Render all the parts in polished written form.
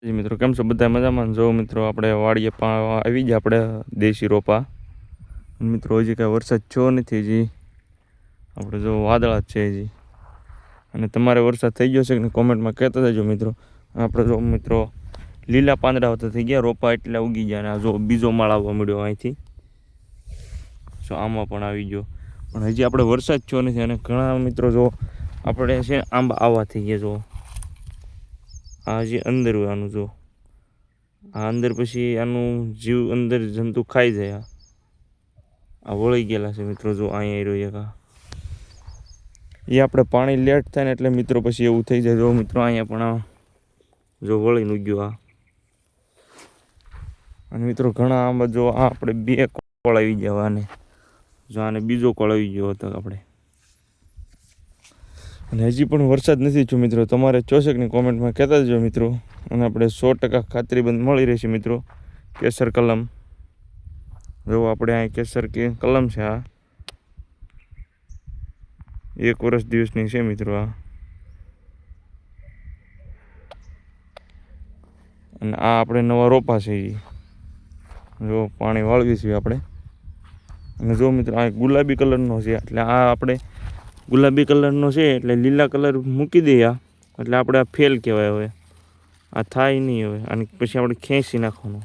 જી મિત્રો, કેમ છો બધા મજામાં? જો મિત્રો આપણે વાડીએ આવી ગયા આપણે દેશી રોપા. મિત્રો હજી કાંઈ વરસાદ થયો નથી, હજી આપણે જો વાદળા જ છે હજી. અને તમારે વરસાદ થઈ ગયો છે કે કોમેન્ટમાં કહેતા જજો મિત્રો. આપણે જો મિત્રો લીલા પાંદડા તો થઈ ગયા, રોપા એટલા ઉગી ગયા. અને આ જો બીજો માળ આવવા મળ્યો અહીંથી, જો આમાં પણ આવી ગયો. પણ હજી આપણે વરસાદ થયો નથી. અને ઘણા મિત્રો જો આપણે છે આંબા આવા થઈ ગયા. જો આ હજી અંદર આનું જો આ અંદર પછી આનું જીવ અંદર જંતુ ખાઈ જાય. આ વળી ગયેલા છે મિત્રો. જો અહીંયા રહ્યો એક એ આપણે પાણી લેટ થાય ને એટલે મિત્રો પછી એવું થઈ જાય. જો મિત્રો અહીંયા પણ જો વળીને ઉગ્યું આ. અને મિત્રો ઘણા આંબા જો આ આપણે બે કોળ આવી ગયા આને. જો આને બીજો કોળ આવી ગયો હતો આપણે. અને હજી પણ વરસાદ નથી થયો મિત્રો. તમારે ચોસેકની કોમેન્ટમાં કહેતા જજો મિત્રો. અને આપણે 100% ખાતરીબંધ મળી રહેશે મિત્રો. કેસર કલમ જો આપણે અહીં કેસર કલમ છે. આ 1 વર્ષ દિવસની છે મિત્રો. આ અને આ આપણે નવા રોપા છે. જો પાણી વાળવીશું આપણે. અને જો મિત્રો આ ગુલાબી કલરનો છે. એટલે આ આપણે ગુલાબી કલરનો છે એટલે લીલા કલર મૂકી દઈએ. એટલે આપણે આ ફેલ કહેવાય. હવે આ થાય નહીં. હવે અને પછી આપણે ખેંચી નાખવાનો.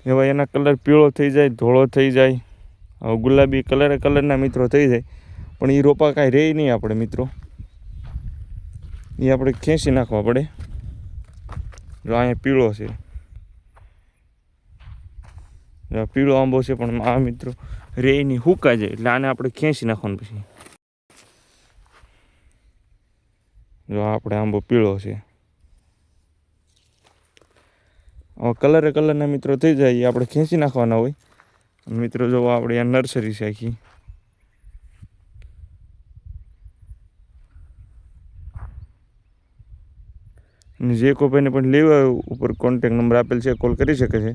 એવા એના કલર પીળો થઈ જાય, ધોળો થઈ જાય. હવે ગુલાબી કલરના મિત્રો થઈ જાય. પણ એ રોપા કાંઈ રહે નહીં આપણે મિત્રો. એ આપણે ખેંચી નાખવા પડે. જો અહીંયા પીળો છે, પીળો આંબો છે. પણ આ મિત્રો રે નહીં, હુકાઈ જાય. એટલે આને આપણે ખેંચી નાખવાનું. પછી જો આપણે આંબો પીળો છે. હવે કલરના મિત્રો થઈ જાય એ આપણે ખેંચી નાખવાના હોય. મિત્રો જો આપણે આ નર્સરી છે આખી. અને જે કોઈ ભાઈને પણ લેવા ઉપર કોન્ટેક નંબર આપેલ છે, કોલ કરી શકે છે.